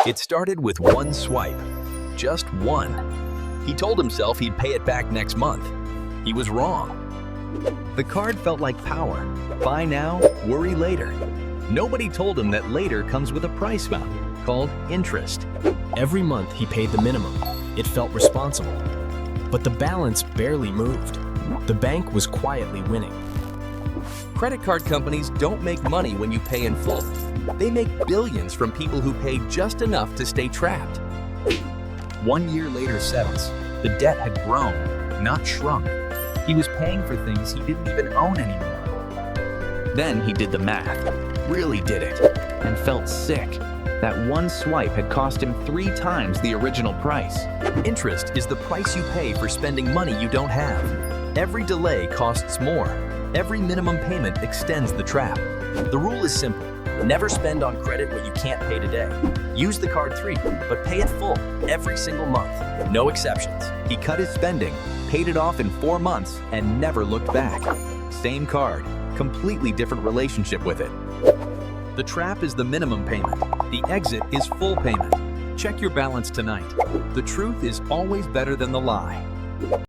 It started with one swipe. Just one. He told himself he'd pay it back next month. He was wrong. The card felt like power. Buy now, worry later. Nobody told him that later comes with a price value called interest. Every month he paid the minimum. It felt responsible. But the balance barely moved. The bank was quietly winning. Credit card companies don't make money when you pay in full. They make billions from people who pay just enough to stay trapped. 1 year later settles. The debt had grown, not shrunk. He was paying for things he didn't even own anymore. Then he did the math, really did it, and felt sick. That one swipe had cost him 3 times the original price. Interest is the price you pay for spending money you don't have. Every delay costs more. Every minimum payment extends the trap. The rule is simple. Never spend on credit what you can't pay today. Use the card 3, but pay it full every single month. No exceptions. He cut his spending, paid it off in 4 months, and never looked back. Same card, completely different relationship with it. The trap is the minimum payment. The exit is full payment. Check your balance tonight. The truth is always better than the lie.